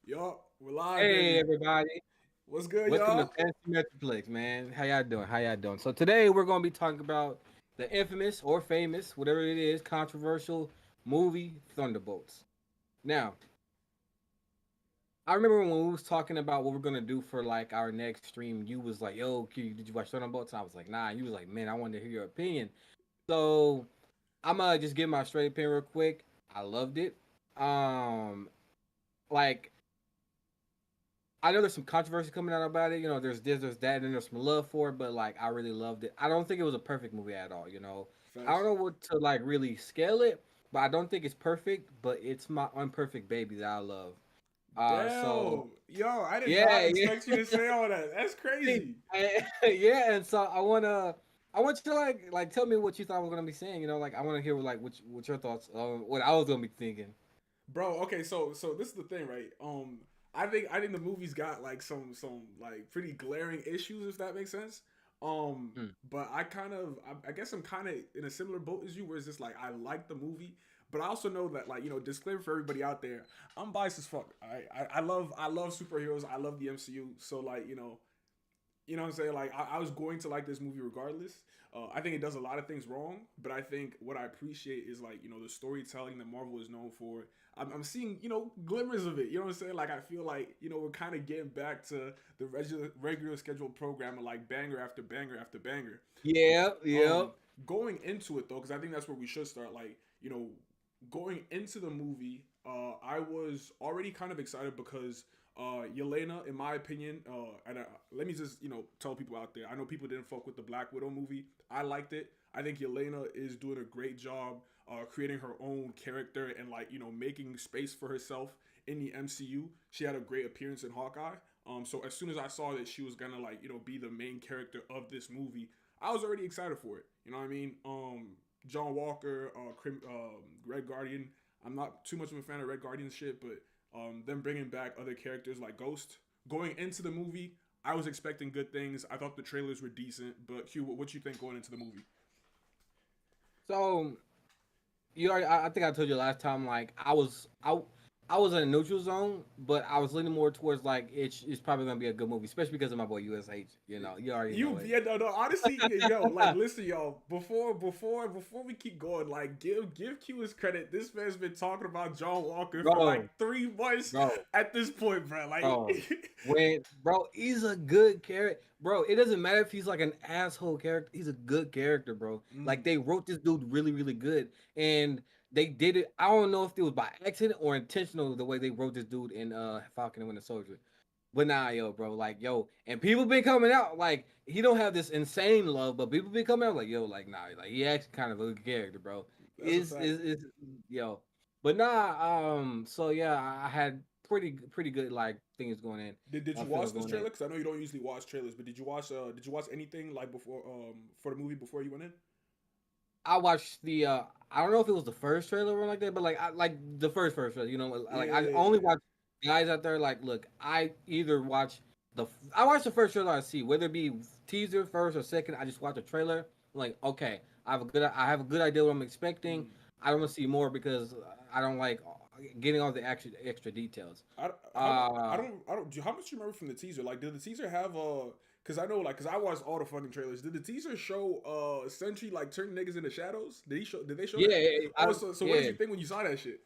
Y'all, we're live, Hey baby. everybody, What's good, welcome to y'all? Fantasy Metroplex, man. How y'all doing? How y'all doing? So today we're gonna be talking about the infamous or famous, whatever it is, controversial movie Thunderbolts. Now, I remember when we was talking about what we're gonna do for like our next stream. You was like, "Yo, did you watch Thunderbolts?" And I was like, "Nah." And you was like, "Man, I wanted to hear your opinion." So I'm gonna just give my straight opinion real quick. I loved it. Um, like I know there's some controversy coming out about it. You know, there's this, there's that, and there's some love for it. But like, I really loved it. I don't think it was a perfect movie at all. You know, I don't Facts. know what to like really scale it, but I don't think it's perfect. But it's my unperfect baby that I love. So Damn. Yo, I did not yeah, yeah, expect you to say all that. That's crazy. yeah. And so I want you to like tell me what you thought I was gonna be saying. You know, like I want to hear like what your thoughts, what I was gonna be thinking. Bro, okay, so this is the thing, right? I think the movie's got like some like pretty glaring issues, if that makes sense. Hmm. But I guess I'm kind of in a similar boat as you, where it's just like I like the movie, but I also know that, like, disclaimer for everybody out there, I'm biased as fuck. I love superheroes. I love the MCU. So, like, what I'm saying? Like, I was going to like this movie regardless. I think it does a lot of things wrong, but I think what I appreciate is, like, the storytelling that Marvel is known for. I'm seeing, glimmers of it. You know what I'm saying? Like, I feel like, we're kind of getting back to the regular scheduled program of, like, banger after banger after banger. Yeah, yeah. Going into it, though, because I think that's where we should start. Like, going into the movie, I was already kind of excited because Yelena, in my opinion, and let me just tell people out there. I know people didn't fuck with the Black Widow movie. I liked it. I think Yelena is doing a great job creating her own character and, like, making space for herself in the MCU. She had a great appearance in Hawkeye. So as soon as I saw that she was gonna, like, be the main character of this movie, I was already excited for it. You know what I mean? John Walker, Red Guardian. I'm not too much of a fan of Red Guardian shit, but them bringing back other characters like Ghost. Going into the movie, I was expecting good things. I thought the trailers were decent, but Q, what you think going into the movie? So you already, I think I told you last time. Like I was in a neutral zone, but I was leaning more towards like it's probably gonna be a good movie, especially because of my boy USH. You know, you already know You it. yeah no, honestly, yo, like, listen, y'all, before we keep going, like, give Q his credit. This man's been talking about John Walker for bro, like 3 months bro, at this point, bro. Like, bro. When bro, he's a good character, bro. It doesn't matter if he's like an asshole character. He's a good character, bro. Like mm, they wrote this dude really, really good, and they did it. I don't know if it was by accident or intentional the way they wrote this dude in Falcon and Winter Soldier. But nah, yo, bro, like, yo, and people been coming out like he don't have this insane love, but people been coming out like, yo, like, nah, like he actually kind of a good character, bro. that's a fact. Is yo, but nah, so yeah, I had pretty good like things going in, Did you feelings watch this going in. trailer? Because I know you don't usually watch trailers, but did you watch anything like before for the movie before you went in? I watched the I don't know if it was the first trailer or like that, but like I like the first trailer, you know, like I only Yeah. watch guys out there like look, I either watch I watch the first trailer I see, whether it be teaser first or second, I just watch the trailer. I'm like, okay, I have a good idea what I'm expecting. Mm. I don't want to see more because I don't like getting all the extra details. How much? Uh I don't. How much do you remember from the teaser? Like, did the teaser have Because I know, like, because I watched all the fucking trailers. Did the teaser show Sentry, like, turn niggas into shadows? Did he show? Did they show yeah, that? I Oh, so what did yeah. you think when you saw that shit?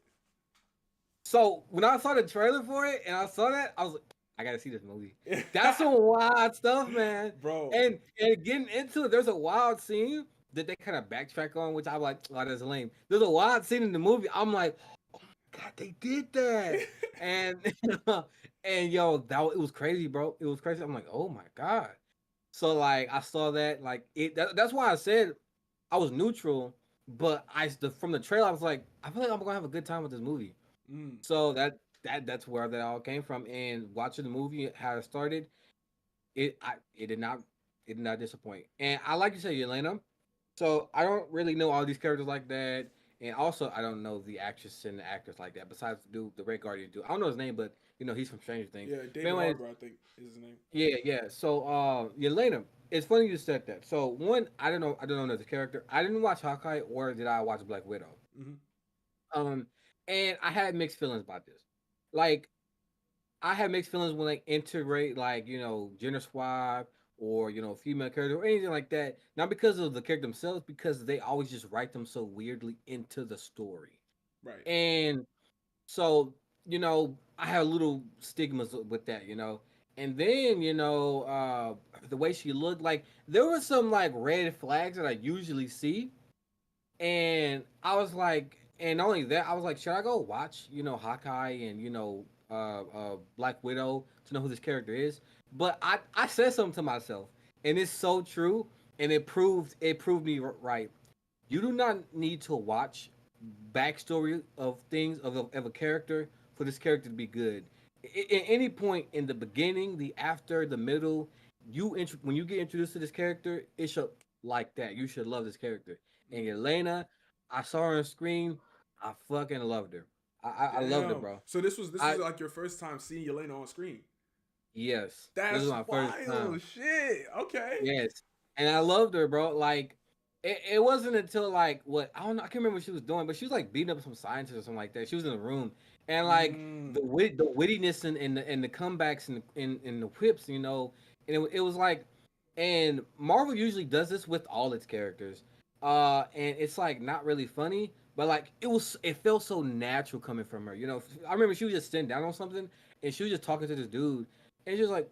So when I saw the trailer for it and I saw that, I was like, I gotta see this movie. That's some wild stuff, man. Bro, And getting into it, there's a wild scene that they kind of backtrack on, which I'm like, oh, that's lame. There's a wild scene in the movie. I'm like, God, they did that. And and yo, it was crazy, bro. It was crazy. I'm like, oh my God. So like I saw that, like that's why I said I was neutral, but from the trailer, I was like, I feel like I'm gonna have a good time with this movie. mm, So that's where that all came from. And watching the movie, how it started, it did not disappoint. And I like you said, Elena. So I don't really know all these characters like that, and also I don't know the actress and the actors like that. Besides the dude, the Red Guardian dude, I don't know his name, but you know he's from Stranger Things. yeah, But David anyways, Harbour, I think is his name. yeah, yeah. So Elena, it's funny you said that. So one, I don't know the character. I didn't watch Hawkeye or did I watch Black Widow. Hmm. Um, and I had mixed feelings about this. Like I have mixed feelings when they integrate like gender swap or female character or anything like that. Not because of the character themselves, because they always just write them so weirdly into the story. Right. And so I have little stigmas with that. And then the way she looked, like there were some like red flags that I usually see, and I was like, and not only that, I was like, should I go watch, Hawkeye and Black Widow to know who this character is? But I said something to myself, and it's so true, and it proved me right. You do not need to watch backstory of things of a character for this character to be good. At any point in the beginning, the after, the middle, when you get introduced to this character, it should like that. You should love this character. And Elena, I saw her on screen. I fucking loved her. I loved her, Damn. bro. So this was I like your first time seeing Yelena on screen. Yes, this is That's my first time. wild shit. Okay. Yes, and I loved her, bro. Like it wasn't until like what I don't know. I can't remember what she was doing, but she was like beating up some scientist or something like that. She was in the room, and like Mm. the wittiness and the comebacks and the whips, and it was like, and Marvel usually does this with all its characters, and it's like not really funny, but like it felt so natural coming from her. I remember she was just sitting down on something, and she was just talking to this dude, and she was like,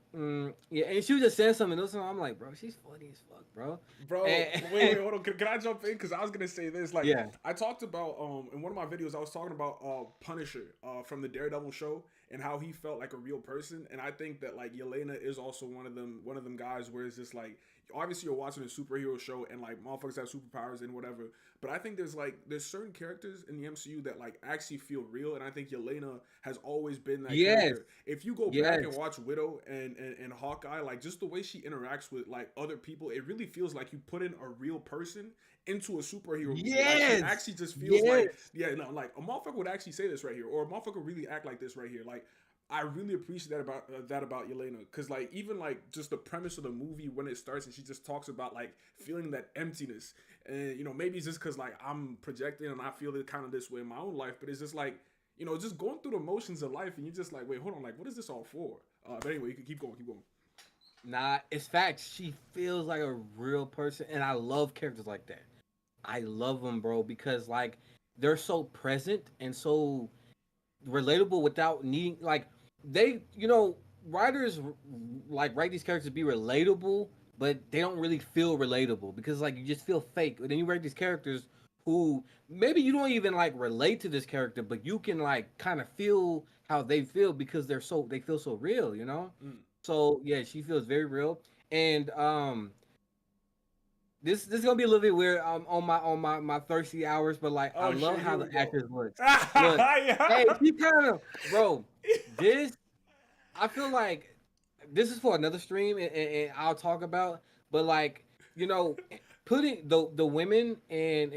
yeah, and she was just saying something. And I'm like, bro, she's funny as fuck, bro. Bro, And, wait, hold on. Can I jump in? Because I was gonna say this. Like, yeah, I talked about in one of my videos, I was talking about Punisher from the Daredevil show and how he felt like a real person. And I think that like Yelena is also one of them guys where it's just like obviously you're watching a superhero show and like motherfuckers have superpowers and whatever. But I think there's certain characters in the MCU that like actually feel real, and I think Yelena has always been that yes, character. If you go back and yes, watch Widow and Hawkeye, like just the way she interacts with like other people, it really feels like you put in a real person into a superhero movie. Like she yes, actually just feels like, yes, yeah, no, like a motherfucker would actually say this right here, or a motherfucker really act like this right here. Like I really appreciate that about Yelena, because like even like just the premise of the movie when it starts and she just talks about like feeling that emptiness, and maybe it's just because like I'm projecting and I feel it kind of this way in my own life, but it's just like just going through the motions of life and you're just like, wait, hold on, like what is this all for? But anyway, you can keep going, keep going. nah, it's facts. She feels like a real person, and I love characters like that. I love them, bro, because like they're so present and so relatable without needing like writers like write these characters to be relatable, but they don't really feel relatable because like you just feel fake. But then you write these characters who maybe you don't even like relate to this character, but you can like kind of feel how they feel because they feel so real. Mm. So yeah, she feels very real. And this is gonna be a little bit weird on my thirsty hours, but like I Oh love shit, how here we the go. actress looks. Look, hey, Yeah. she kind of, bro. This I feel like this is for another stream, and I'll talk about. But like you know, putting the women in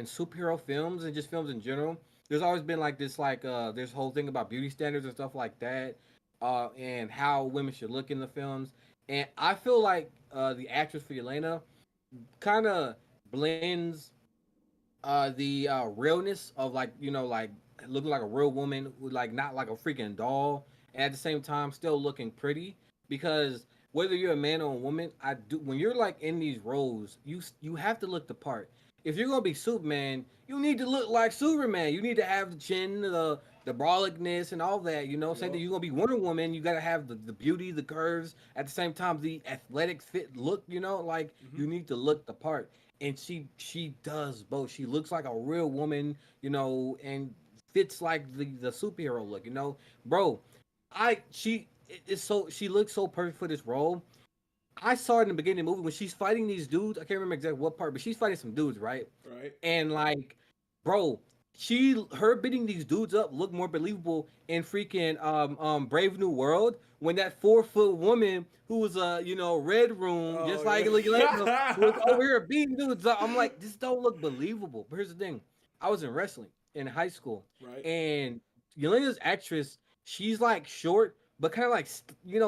superhero films and just films in general. There's always been like this whole thing about beauty standards and stuff like that, and how women should look in the films. And I feel like the actress for Yelena kind of blends the realness of like like looking like a real woman who like not like a freaking doll, and at the same time still looking pretty. Because whether you're a man or a woman, I do when you're like in these roles, you have to look the part. If you're gonna be Superman, you need to look like Superman. You need to have the chin, the brolickness, and all that. Same thing. Yup. You're gonna be Wonder Woman. You gotta have the beauty, the curves. At the same time, the athletic fit look. Like Hmm. you need to look the part, and she does both. She looks like a real woman, and fits like the superhero look. Bro. It's so she looks so perfect for this role. I saw it in the beginning of the movie when she's fighting these dudes. I can't remember exactly what part, but she's fighting some dudes, right? Right. And like, bro, her beating these dudes up looked more believable in freaking Brave New World when that 4 foot woman who was red room just Oh like Elena was yeah. over here beating dudes up. I'm like, this don't look believable. But here's the thing: I was in wrestling in high school, Right. and Yelena's actress, she's like short, but kind of like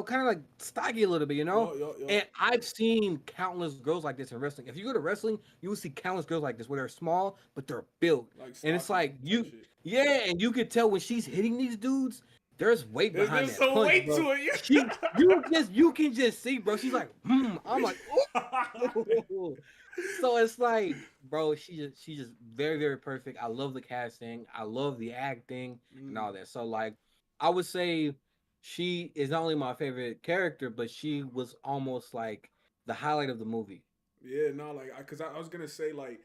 kind of like stocky a little bit, Yo yo yo. And I've seen countless girls like this in wrestling. If you go to wrestling, you will see countless girls like this where they're small but they're built, Like and it's stocky like type shit. yeah, and you could tell when she's hitting these dudes, there's weight behind There's that some punch, weight bro. to it. You can just see, bro. She's like, I'm like, oh. So it's like, bro, she's just very, very perfect. I love the casting. I love the acting and all Mm. that. So like, I would say she is not only my favorite character, but she was almost like the highlight of the movie. Yeah, no, like, cause I was gonna say like,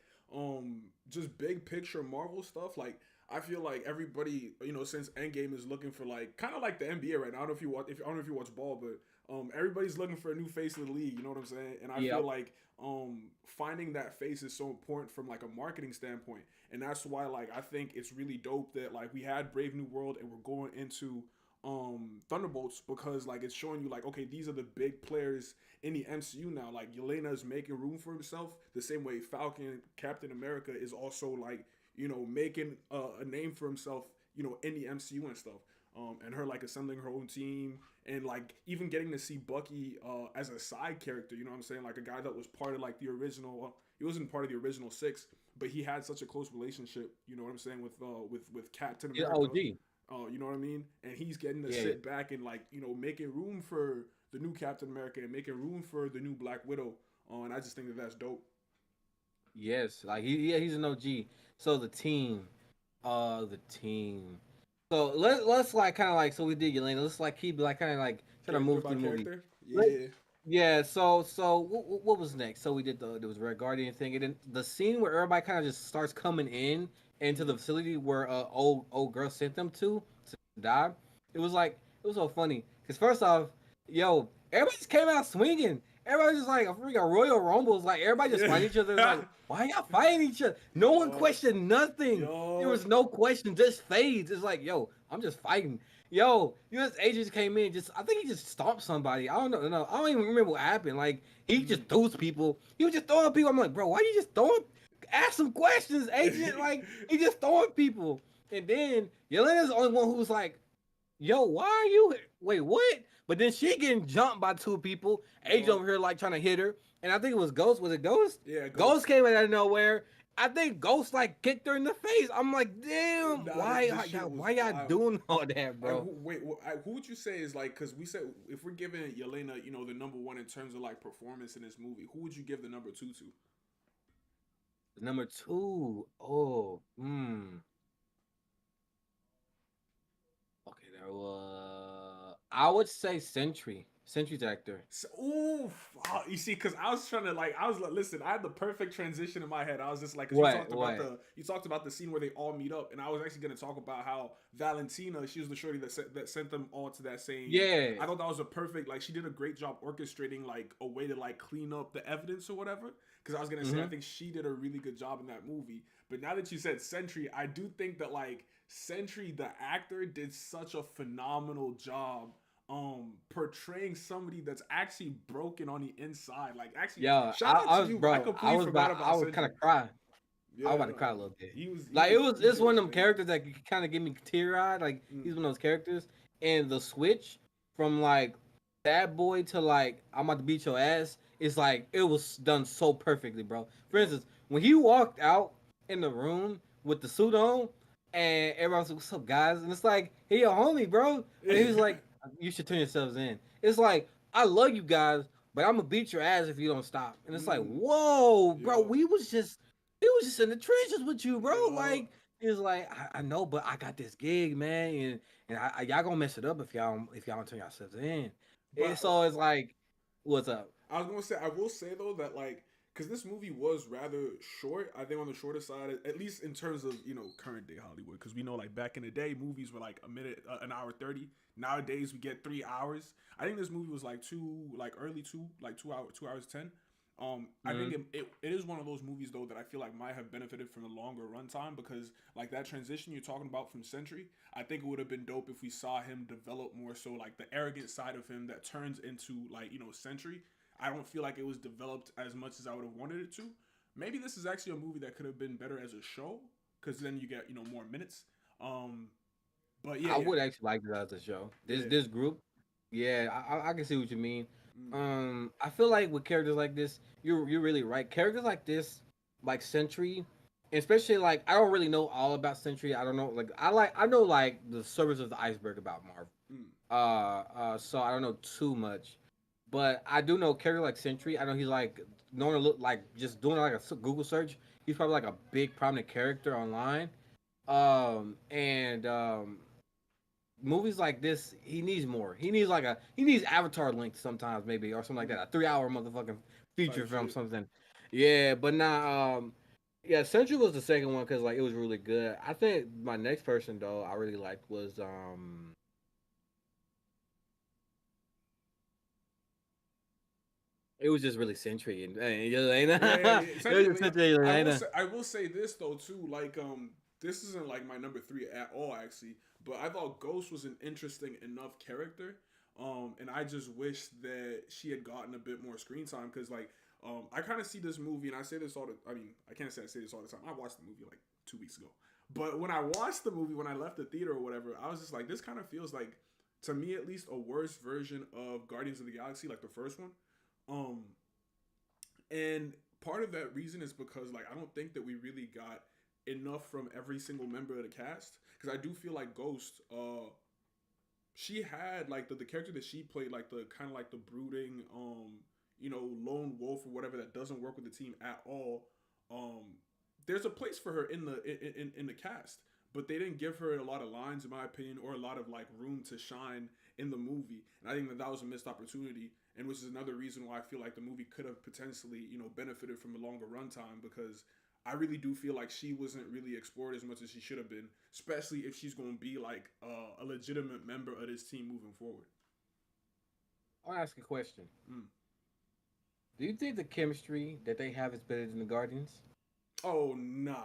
just big picture Marvel stuff. Like, I feel like everybody, since Endgame is looking for like, kind of like the NBA right now. I don't know if you watch, I don't know if you watch ball, but everybody's looking for a new face of the league. You know what I'm saying? And I feel Yep. like finding that face is so important from like a marketing standpoint, and that's why like I think it's really dope that like we had Brave New World and we're going into Thunderbolts because like it's showing you like, okay, these are the big players in the MCU now. Like Yelena is making room for himself the same way Falcon, Captain America is also like, making a name for himself, in the MCU and stuff. And her like assembling her own team and like even getting to see Bucky as a side character. You know what I'm saying? Like a guy that was part of like the original. He wasn't part of the original six, but he had such a close relationship. You know what I'm saying with Captain Yeah, America. OG. You know what I mean? And he's getting to Yeah. sit back and like making room for the new Captain America and making room for the new Black Widow. And I just think that that's dope. Yes. Like he's an OG. So the team. So let's like kind of like so we did Yelena. Let's like keep like kind of like try to Character move by through the movie. character. Let, Yeah. yeah. So what was next? So we did there was Red Guardian thing, and then the scene where everybody kind of just starts coming in into the Mm. facility where old girl sent them to die. It was so funny because first off, yo, everybody just came out swinging. Everybody just like a freaking Royal Rumbles. Like everybody just fighting each other. It's like Yeah. why y'all fighting each other? No one yo. questioned nothing. There Yo. was no question, just fades. It's like, yo, I'm just fighting. Yo, U.S. agents came in. Just I think he just stomped somebody. I don't know. No, I don't even remember what happened. Like he just Mm. threw people. He was just throwing people. I'm like, bro, why you just throwing? Ask some questions, agent. Like he just throwing people. And then Yelena's the only one who's like, yo, why are you? Wait, what? But then she getting jumped by two people. Agent yo. over here like trying to hit her, and I think it was Ghost. Was it Ghost? Yeah, Ghost Ghost. came out of nowhere. I think Ghost like kicked her in the face. I'm like, damn, Nah, why, this shit was why y'all wild. doing all that, And bro? who would you say is like? Because we said if we're giving Yelena, the number one in terms of like performance in this movie, who would you give the number two to? Number two, oh, okay, there was. I would say Sentry, Sentry's actor. So, ooh, you see, because I was trying to like, I was like, listen, I had the perfect transition in my head. I was just like, because What, what? you talked about the scene where they all meet up, and I was actually going to talk about how Valentina, she was the shorty that sent them all to that same. Yeah, I thought that was a perfect, like, she did a great job orchestrating like a way to like clean up the evidence or whatever. Because I was gonna say, I mm-hmm. think she did a really good job in that movie. But now that you said Sentry, I do think that like Sentry, the actor, did such a phenomenal job portraying somebody that's actually broken on the inside. Like actually Yo, shout out I to was you, bro. I bro. completely forgot I about was kind Sentry. of cry. I was Yeah, about to no. cry a little bit. He Like was he it's did one his of them thing. characters that kind of give me tear eyed. Like Mm. he's one of those characters, and the switch from like bad boy to like I'm about to beat your ass. It's like it was done so perfectly, bro. For Yep. instance, when he walked out in the room with the suit on, and everyone's like, "What's up, guys?" And it's like, "Hey, your homie, bro," and he was like, "You should turn yourselves in." It's like I love you guys, but I'm gonna beat your ass if you don't stop. And it's like, mm. whoa, bro, Yo. we was just in the trenches with you, bro. Yo. Like it's like I know, but I got this gig, man, and y'all gonna mess it up if y'all don't turn yourselves in. And But so it's like, what's up? I was gonna say, I will say though that like, because this movie was rather short. I think on the shorter side, at least in terms of current day Hollywood. Because we know like back in the day, movies were like a minute, an hour 30. Nowadays we get 3 hours. I think this movie was like early two, like 2 hour, 2 hours 10. I think Mm-hmm. it is one of those movies though that I feel like might have benefited from a longer runtime because like that transition you're talking about from Sentry, I think it would have been dope if we saw him develop more so like the arrogant side of him that turns into like Sentry. I don't feel like it was developed as much as I would have wanted it to. Maybe this is actually a movie that could have been better as a show because then you get more minutes. Um, but yeah, I yeah, would actually like that as a show. This yeah. this group, yeah, I can see what you mean. Mm, I feel like with characters like this, you're really right. Characters like this, like Sentry, especially like I don't really know all about Sentry. I don't know like I know like the surface of the iceberg about Marvel. Mm, So I don't know too much, but I do know character like Sentry. I know he's like known to look like just doing like a Google search. He's probably like a big prominent character online. And movies like this, he needs more. He needs Avatar length sometimes maybe or something like mm, that. A 3 hour motherfucking feature type film shit. something. Yeah, but nah. Yeah, Central was the second one because like it was really good. I think my next person though I really liked was it was just really Sentry and Yeah, Elena. yeah, It was essentially, just Sentry and Elena. I will say this though too. Like, this isn't like my number three at all, actually. But I thought Ghost was an interesting enough character. And I just wish that she had gotten a bit more screen time because, like, I kind of see this movie, and I say this all the. I mean, I can't say I say this all the time. I watched the movie like 2 weeks ago, but when I watched the movie, when I left the theater or whatever, I was just like, this kind of feels like, to me at least, a worse version of Guardians of the Galaxy, like the first one. Um, and part of that reason is because like I don't think that we really got enough from every single member of the cast. Because I do feel like Ghost, she had like the character that she played, like the kind of like the brooding, lone wolf or whatever that doesn't work with the team at all. Um, there's a place for her in the cast, but they didn't give her a lot of lines, in my opinion, or a lot of like room to shine in the movie. And I think that that was a missed opportunity, and which is another reason why I feel like the movie could have potentially, benefited from a longer runtime because I really do feel like she wasn't really explored as much as she should have been, especially if she's going to be like a legitimate member of this team moving forward. I'll ask a question. Mm. Do you think the chemistry that they have is better than the Guardians? Oh nah.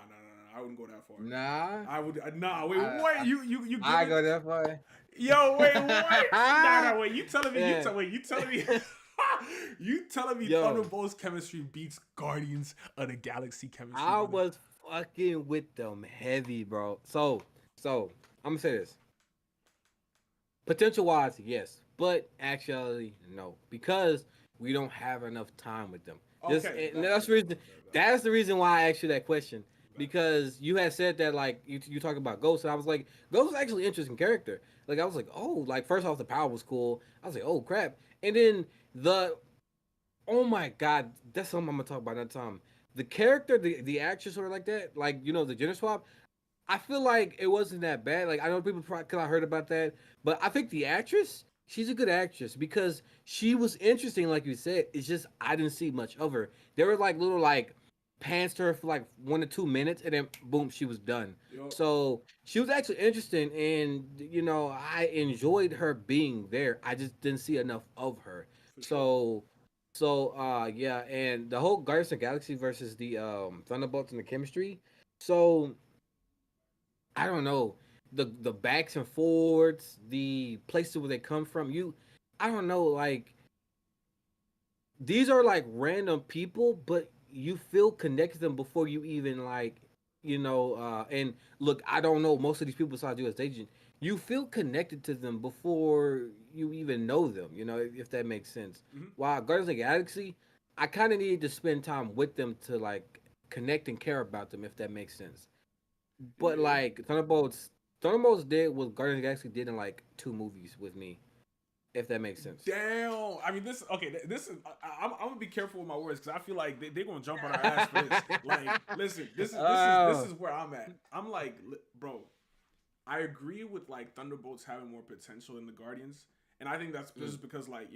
I wouldn't go that far. Nah, I would nah. Wait, I wait. You I giving? go that far. Yo, wait, what? Nah. Wait, you telling me? Yeah. You telling me? You telling me Yo, Thunderbolts chemistry beats Guardians of the Galaxy chemistry, I brother? was fucking with them heavy, bro. So I'm gonna say this. Potential wise, yes, but actually, no, because we don't have enough time with them. Just Okay, and bet, that's bet, the bet, reason. bet, bet, That's the reason why I asked you that question bet. because you had said that like you talk about Ghost, and I was like, Ghost is actually an interesting character. Like I was like, oh, like first off, the power was cool. I was like, oh crap, and then the oh my god, that's something I'm gonna talk about another time. The character, the actress, or like that, like the gender swap. I feel like it wasn't that bad. Like I know people probably because I heard about that, but I think the actress, she's a good actress because she was interesting, like you said. It's just I didn't see much of her. There were like little like pans to her for like 1 to 2 minutes, and then boom, she was done. Yo, So she was actually interesting, and I enjoyed her being there. I just didn't see enough of her. for sure. So yeah, and the whole Guardians of the Galaxy versus the Thunderbolts and the chemistry. So I don't know the backs and forwards, the places where they come from. I don't know. Like these are like random people, but you feel connected to them before you even And look, I don't know most of these people besides you as agent. You feel connected to them before you even know them. If that makes sense. Hmm. While Guardians of the Galaxy, I kind of needed to spend time with them to like connect and care about them. If that makes sense. But Yeah. like Thunderbolts did what Guardians of the Galaxy did in like 2 movies with me, if that makes sense. Damn. I mean, this. Okay, this is. I'm gonna be careful with my words because I feel like they're gonna jump on our ass for this. Like, listen, this Oh, is where I'm at. I'm like, bro. I agree with like Thunderbolts having more potential than the Guardians, and I think that's mm, just because like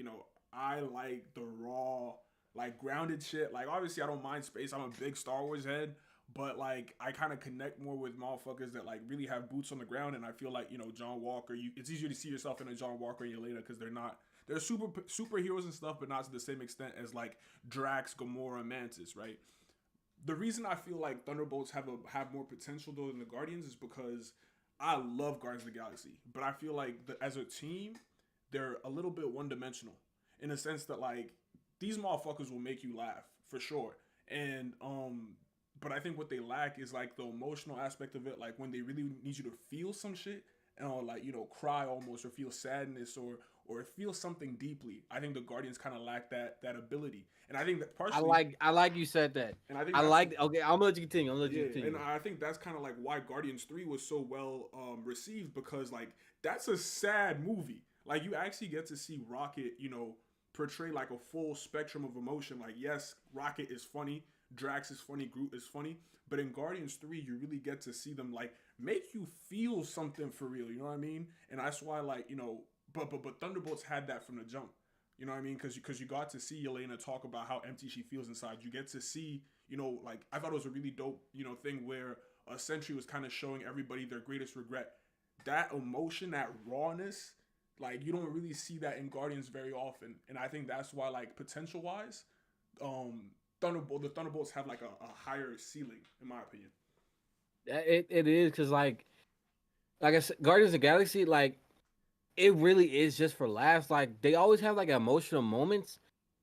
I like the raw, like grounded shit. Like obviously I don't mind space. I'm a big Star Wars head, but like I kind of connect more with motherfuckers that like really have boots on the ground, and I feel like John Walker. It's easier to see yourself in a John Walker and Yelena because they're superheroes and stuff, but not to the same extent as like Drax, Gamora, and Mantis, right? The reason I feel like Thunderbolts have more potential though than the Guardians is because I love Guardians of the Galaxy, but I feel like as a team, they're a little bit one dimensional in the sense that like these motherfuckers will make you laugh for sure, and but I think what they lack is like the emotional aspect of it, like when they really need you to feel some shit. like cry almost or feel sadness or feel something deeply. I think the Guardians kind of lack that ability, and I think that partially, I like you said that. and I think I that's like. Okay, I'm gonna let you continue. I'm gonna let you yeah, and continue. I think that's kind of like why Guardians 3 was so well received because like that's a sad movie. Like you actually get to see Rocket, portray like a full spectrum of emotion. Like yes, Rocket is funny, Drax is funny, Groot is funny, but in Guardians 3 you really get to see them like make you feel something for real, you know what I mean? And that's why like, but Thunderbolts had that from the jump. You know what I mean? Because you got to see Elena talk about how empty she feels inside. You get to see, like I thought it was a really dope, thing where a Sentry was kind of showing everybody their greatest regret. That emotion, that rawness, like you don't really see that in Guardians very often, and I think that's why, like potential wise, the Thunderbolts have like a higher ceiling, in my opinion. It is because like I said, Guardians of the Galaxy, like it really is just for laughs. Like they always have like emotional moments,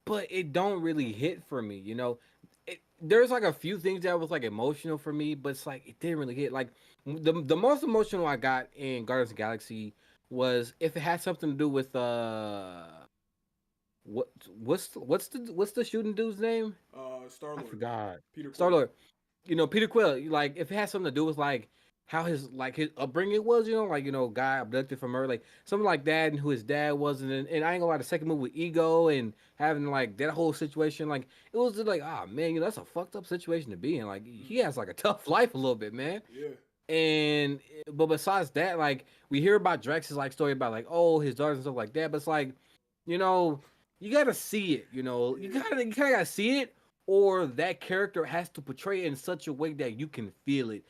but it don't really hit for me. There's like a few things that was like emotional for me, but it's like it didn't really hit. Like the most emotional I got in Guardians of the Galaxy was if it had something to do with what what's the shooting dude's name? Star I Lord, forgot. Peter Star Quill. Lord. Peter Quill. Like if it has something to do with like how his upbringing was, like guy abducted from Earth, like something like that, and who his dad was, and I ain't gonna lie, the second movie with Ego and having like that whole situation, like it was just like, ah man, that's a fucked up situation to be in. Like he has like a tough life a little bit, man. Yeah, And but besides that, like we hear about Drex's like story about like his daughters and stuff like that, but it's like, you know, you gotta see it. yeah, You kind of gotta see it, or that character has to portray it in such a way that you can feel it.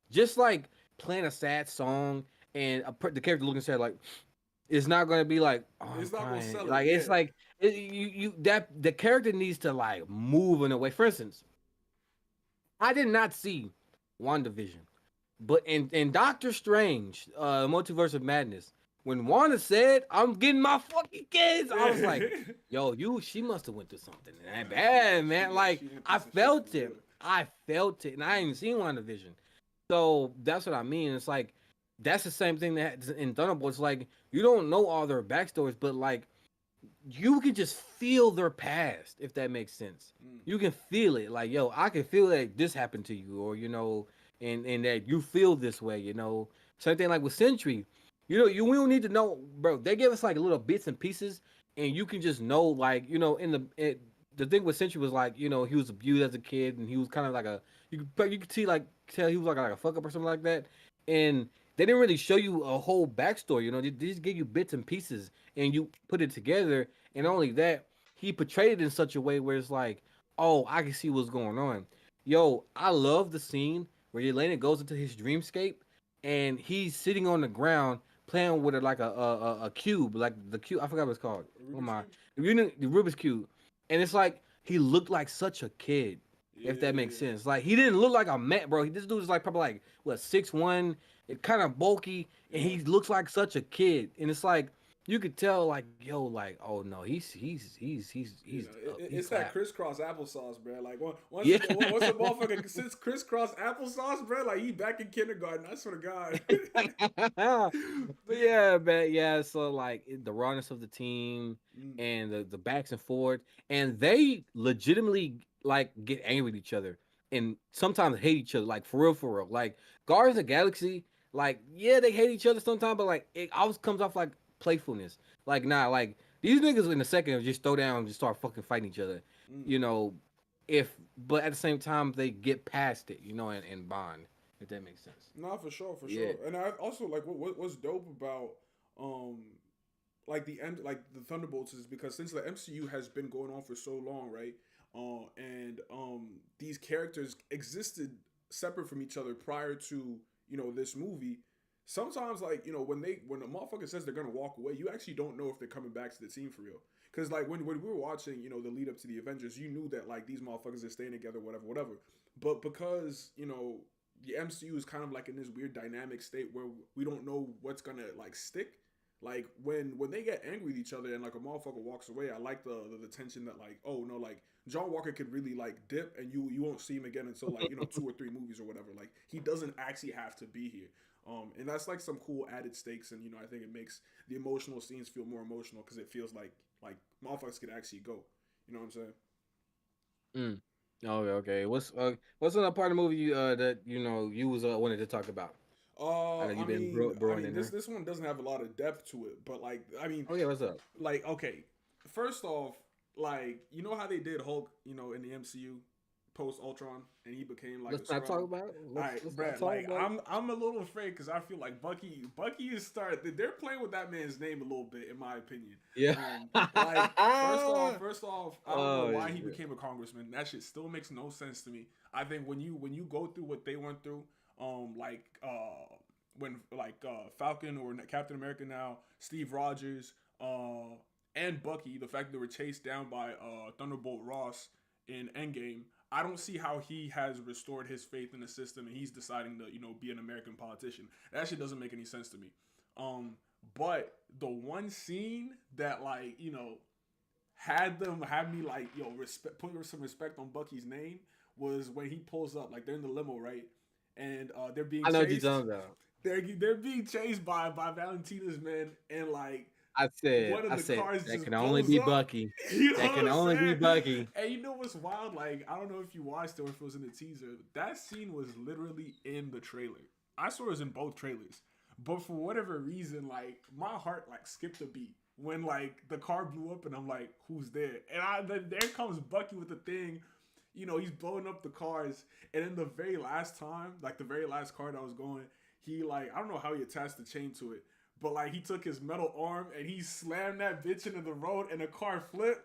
Just like playing a sad song and the character looking sad, like it's not gonna be like, oh, I'm it's not gonna crying. sell it. Like Yeah, it's like you that the character needs to like move in a way. For instance, I did not see WandaVision. But in Doctor Strange, Multiverse of Madness, when Wanda said, "I'm getting my fucking kids," I was like, yeah. "Yo, she must have went through something that Nah, she bad, man." Like she went through I some shit for felt it. real. I felt it, and I ain't seen WandaVision. So that's what I mean. It's like that's the same thing that in Thunderbolts. Like you don't know all their backstories, but like you can just feel their past, if that makes sense. Mm. You can feel it, like yo, I can feel that this happened to you, or and that you feel this way. Same thing like with Sentry. We don't need to know, bro. They give us like little bits and pieces, and you can just know, like the thing with Sentry was like, he was abused as a kid, and he was kind of like you could see like tell he was like a fuck up or something like that, and they didn't really show you a whole backstory. They just give you bits and pieces, and you put it together. And not only that, he portrayed it in such a way where it's like, oh, I can see what's going on. Yo, I love the scene where Elena goes into his dreamscape and he's sitting on the ground playing with like a cube, like the cube. I forgot what it's called. What am Rubik's I? cube. The Rubik's cube, and it's like he looked like such a kid. If that makes Yeah, sense, like he didn't look like a man, bro. This dude is like probably like what 6'1", it kind of bulky, and yeah. he looks like such a kid. And it's like you could tell, like yo, like oh no, It's he's that clapped. crisscross applesauce, bro. Like Yeah. once the motherfucker sits crisscross applesauce, bro, like he back in kindergarten. I swear to God. But yeah, man, yeah. So like the rawness of the team Mm. and the backs and forth, and they legitimately like get angry with each other and sometimes hate each other, like for real, for real. Like Guardians of the Galaxy, like yeah, they hate each other sometimes, but like it always comes off like playfulness. Like nah, like these niggas in a second just throw down and just start fucking fighting each other. Mm. You know, if but at the same time they get past it, and bond. If that makes sense. Nah, for sure, for Yeah. sure. And I also like what's dope about um like like the Thunderbolts is because since the MCU has been going on for so long, right? And these characters existed separate from each other prior to this movie. Sometimes like when a motherfucker says they're gonna walk away, you actually don't know if they're coming back to the team for real. Because like when we were watching the lead up to the Avengers, you knew that like these motherfuckers are staying together, whatever, whatever. But because the MCU is kind of like in this weird dynamic state where we don't know what's gonna like stick. Like when they get angry with each other and like a motherfucker walks away, I like the tension that like oh no like John Walker could really like dip and you won't see him again until like 2 or 3 movies or whatever. Like he doesn't actually have to be here. And that's like some cool added stakes, and I think it makes the emotional scenes feel more emotional because it feels like motherfuckers could actually go. You know what I'm saying? Mm. Okay, okay. What's another part of the movie that you was wanted to talk about? I know I you've been mean, brewing in this there. this one doesn't have a lot of depth to it, but like, I mean, Oh yeah, what's up? okay, first off, like, you know how they did Hulk, in the MCU post Ultron, and he became like a Let's not talk strong. about it. All Let's right, let's not Brett. talk Like, about it. I'm a little afraid because I feel like Bucky is they're playing with that man's name a little bit, in my opinion. Yeah. Like, first off, I don't know Oh why he shit. became a congressman. That shit still makes no sense to me. I think when you go through what they went through, like when Falcon or Captain America now, Steve Rogers, and Bucky, the fact that they were chased down by Thunderbolt Ross in Endgame, I don't see how he has restored his faith in the system and he's deciding to, be an American politician. That shit doesn't make any sense to me. Um, but the one scene that had me like, put some respect on Bucky's name was when he pulls up, like they're in the limo, right? And they're being I know what you're chased. talking about. They're being chased by Valentina's men, and like I said, one of I the said cars that just can only blows be up. Bucky. You know That what can I'm only be saying? Bucky. And you know what's wild? Like, I don't know if you watched it or if it was in the teaser. That scene was literally in the trailer. I saw it was in both trailers. But for whatever reason, like, my heart like skipped a beat when like the car blew up, and I'm like, who's there? And then there comes Bucky with the thing. He's blowing up the cars, and then the very last time, like the very last car that was going, he like, I don't know how he attached the chain to it, but like he took his metal arm and he slammed that bitch into the road, and the car flipped.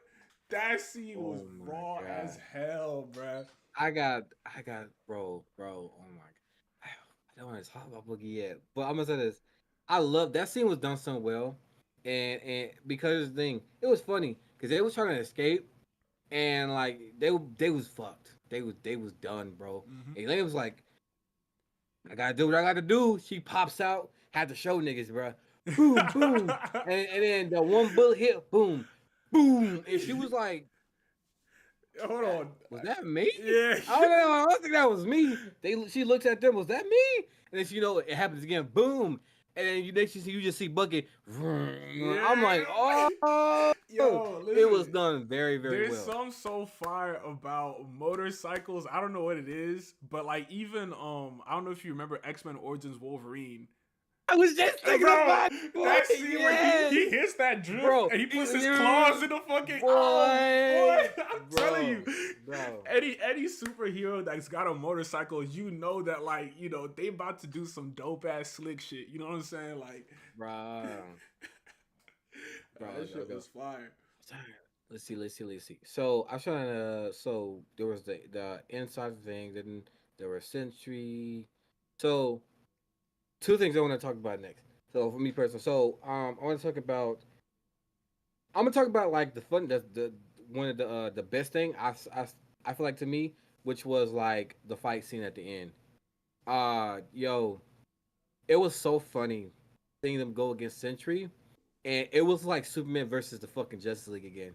That scene was Oh my raw as god. hell, bruh. Bro. Oh my god. I don't want to talk about Boogie yet, but I'm gonna say this. I love that scene was done so well, and because the thing, it was funny because they was trying to escape, and like they was fucked. They was done, bro. Mm-hmm. And Elaine was like, I gotta do what I gotta do. She pops out, had to show niggas, bro. Boom, boom, and then the one bullet hit, boom, boom, and she was like, Hold on. was that me? Yeah. I don't know. I don't think that was me. She looks at them. Was that me? And then it happens again. Boom. And then you just see Bucket. I'm like, Yeah. oh, Yo, it was listen. done very, very There's well. some so fire about motorcycles. I don't know what it is, but like even I don't know if you remember X-Men Origins Wolverine. I was just thinking Bro, about it, boy. that scene where Yes, he hits that drift bro. and he puts his claws in the fucking boy, I'm telling you, bro. any superhero that's got a motorcycle, that like they about to do some dope ass slick shit. You know what I'm saying? Like, Bro. that shit was fire. Let's see. So I was trying to. So there was the inside thing. Then there was Sentry. So two things I want to talk about next. So for me personally, I want to talk about. I'm gonna talk about like the fun, the one of the best thing I feel like to me, which was like the fight scene at the end. Yo, it was so funny seeing them go against Sentry, and it was like Superman versus the fucking Justice League again.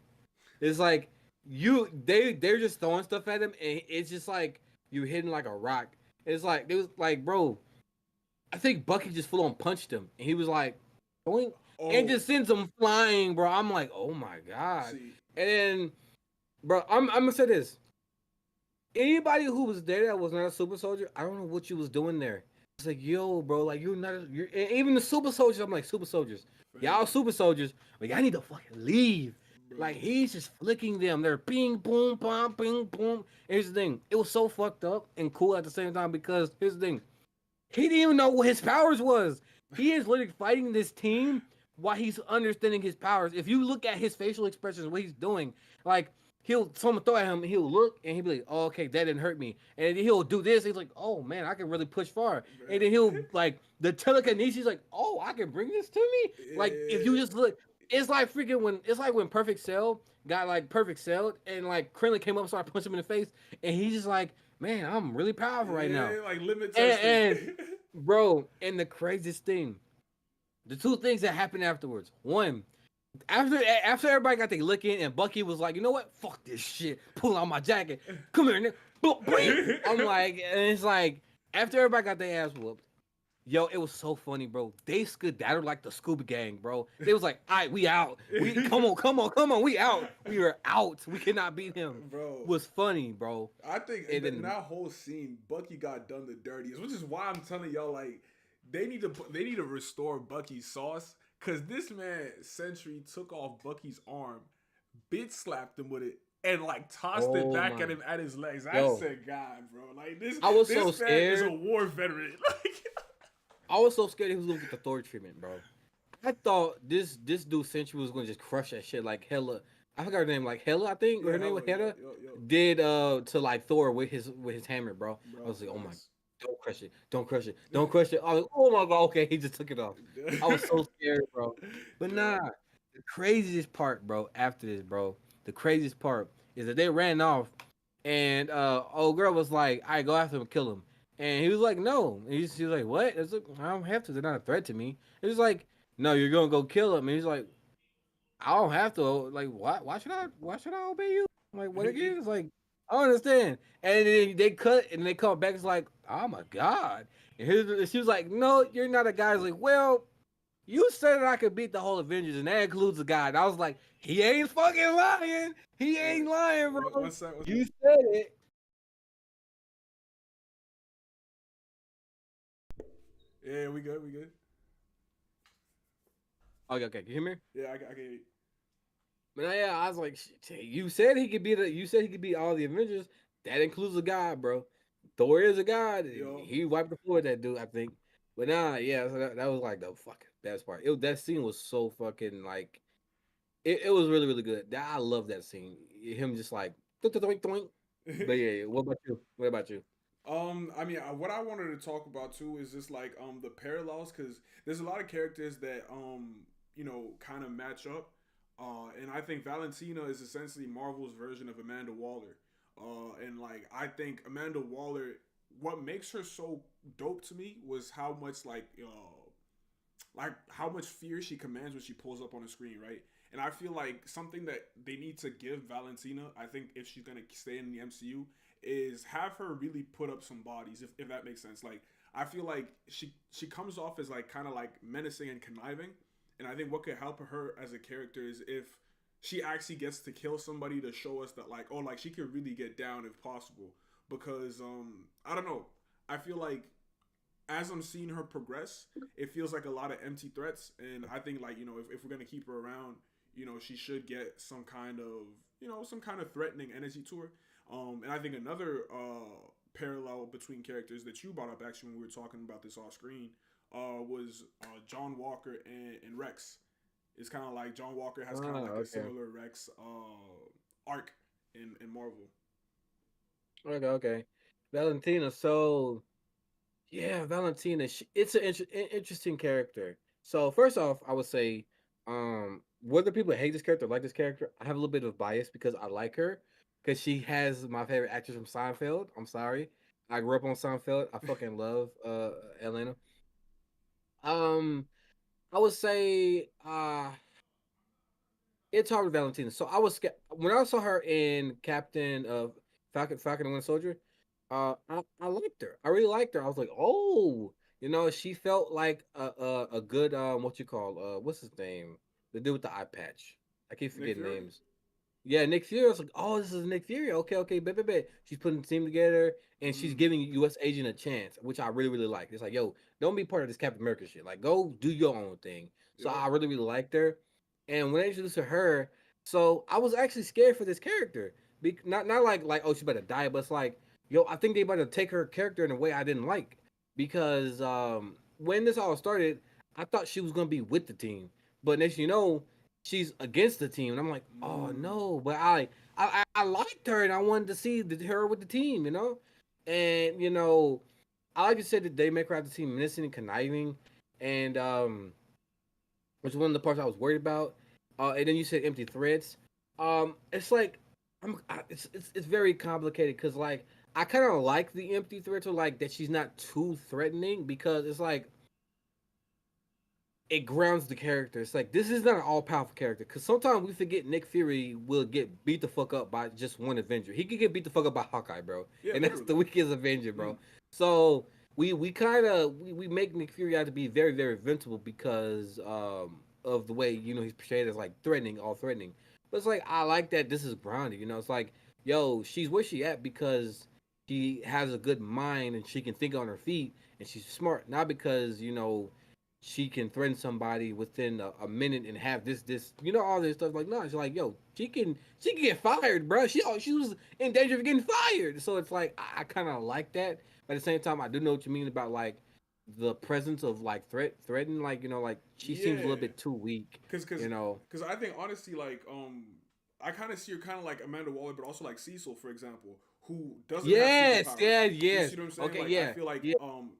It's like they're just throwing stuff at him, and it's just like you hitting like a rock. It's like it was like, bro, I think Bucky just full on punched him, and he was like, boing, and Oh, just sends him flying, bro. I'm like, oh my god. see, And then, bro, I'm gonna say this: anybody who was there that was not a super soldier, I don't know what you was doing there. It's like, yo, bro, like you're not. You're and even the super soldiers. I'm like, super soldiers, y'all fam, super soldiers, but y'all need to fucking leave. Like bro. he's just flicking them. They're ping, boom, pom, ping, boom. Here's the thing: it was so fucked up and cool at the same time because here's the thing: he didn't even know what his powers was. He is literally fighting this team while he's understanding his powers. If you look at his facial expressions, what he's doing, like someone throw at him, and he'll look and he'll be like, "Oh, okay, that didn't hurt me," and then he'll do this. He's like, "Oh man, I can really push far," and then he'll like the telekinesis, like, "Oh, I can bring this to me." Like if you just look, it's like when Perfect Cell got like Perfect Cell and like Krillin came up and started punching him in the face, and he's just like, "Man, I'm really powerful right now." Yeah, like limit And testing. bro, and the craziest thing, the two things that happened afterwards. One, after everybody got their lick in, and Bucky was like, you know what? Fuck this shit. Pull out my jacket. Come here, nigga. I'm like, and it's like after everybody got their ass whooped, Yo, it was so funny, bro. They skedaddled like the Scuba Gang, bro. They was like, "All right, we out. We come on, we out. We are out. We cannot beat him." Bro, It was funny, bro. I think And in then, that whole scene, Bucky got done the dirtiest, which is why I'm telling y'all like they need to restore Bucky's sauce because this man Sentry took off Bucky's arm, bitch slapped him with it, and like tossed it oh back my, at him at his legs. I yo, said, God, bro, like I was so this man is a scared. war veteran. Like, I was so scared he was gonna get the Thor treatment, bro. I thought this dude Century was gonna just crush that shit like Hella. I forgot her name, like Hella, I think, or yeah, her name was hella, Hella. yo. Did to like Thor with his hammer, bro. I Bro, was like, oh my, facts. don't crush it, don't crush it, don't crush it. I was like, oh my god, okay, he just took it off. I was so scared, bro. But Yo. nah, the craziest part, bro, after this, bro, the craziest part is that they ran off, and old girl was like, "I go after him, and kill him," and he was like, "No," and he was like, "What?" It's like, I don't have to. They're not a threat to me. It was like, "No, you're gonna go kill him," and he's like, "I don't have to. Like, why? Why should I obey you? I'm like, what again?" It's like, I don't understand. And then they cut and they come back. It's like, oh my god. And she was like, "No, you're not a guy." It's like, well, you said that I could beat the whole Avengers, and that includes a guy. And I was like, he ain't fucking lying. He ain't lying, bro. One sec, one sec. You said it. Yeah, we good, we good. Okay, okay. Can you hear me? Yeah, I get it. But yeah, I was like, you said he could be the. You said he could beat all the Avengers. That includes a god, bro. Thor is a god. Yo, He wiped the floor with that dude, I think. But nah, yeah, so that was like the fucking best part. That scene was so fucking like it was really really good. I love that scene. Him just like doink, doink, doink. But yeah, yeah, what about you? What about you? I mean, what I wanted to talk about too is just like the parallels because there's a lot of characters that you know kind of match up, and I think Valentina is essentially Marvel's version of Amanda Waller, and like I think Amanda Waller, what makes her so dope to me was how much like how much fear she commands when she pulls up on the screen, right? And I feel like something that they need to give Valentina, I think if she's gonna stay in the MCU, is have her really put up some bodies, if that makes sense. Like I feel like she comes off as like kind of like menacing and conniving, and I think what could help her as a character is if she actually gets to kill somebody to show us that like oh like she could really get down if possible. Because I don't know, I feel like as I'm seeing her progress, it feels like a lot of empty threats. And I think like, you know, if we're gonna keep her around, you know, she should get some kind of, you know, some kind of threatening energy to her. And I think another parallel between characters that you brought up actually when we were talking about this off screen was John Walker and Rex. It's kind of like John Walker has kind of like a Okay, similar Rex arc in Marvel. okay, okay. Valentina. So yeah, Valentina. It's an interesting character. So first off, I would say, whether people hate this character or like this character, I have a little bit of bias because I like her because she has my favorite actress from Seinfeld. I'm sorry, I grew up on Seinfeld. I fucking love Atlanta. Um, I would say it's hard with Valentina. So I was when I saw her in Captain of Falcon and Winter Soldier. I liked her. I really liked her. I was like, oh, you know, she felt like a good what you call what's his name? The dude with the eye patch. I keep Nick forgetting Fury. names. Yeah, Nick Fury. I was like, oh, this is Nick Fury. Okay, okay, bet, bet, bet. She's putting the team together and she's Mm, giving U.S. agent a chance, which I really, really like. It's like, yo, don't be part of this Captain America shit. Like, go do your own thing. So yep. I really, really liked her. And when I introduced her, so I was actually scared for this character. Not like oh she's about to die, but it's like yo I think they about to take her character in a way I didn't like because when this all started, I thought she was gonna be with the team, but next you know she's against the team, and I'm like oh Mm, no, but I liked her and I wanted to see her with the team, you know, and you know I like you said that they make her out the team menacing and conniving, and which is one of the parts I was worried about. And then you said empty threats. It's like it's very complicated because like I kind of like the empty threats or like that she's not too threatening because it's like it grounds the character. It's like this is not an all powerful character because sometimes we forget Nick Fury will get beat the fuck up by just one Avenger. He could get beat the fuck up by Hawkeye, bro, yeah, and that's the literally. weakest Avenger, Mm, bro. So. we kind of we make Nick Fury out to be very very invincible because of the way he's portrayed as like threatening, all threatening. But it's like I like that this is grounded. It's like yo, she's where she at because she has a good mind and she can think on her feet and she's smart, not because she can threaten somebody within a minute and have this all this stuff. Like no, she's like yo, she can get fired, bro. She was in danger of getting fired. So it's like I kind of like that. But at the same time, I do know what you mean about like the presence of like threatening, like like she seems a little Yeah, bit too weak, cause cause you know. cause I think honestly, like I kind of see her kind of like Amanda Waller, but also like Cecil, for example, who doesn't have Yes, superpowers. yeah, You yes. see what I'm saying? Okay, Like I yeah, feel like yeah.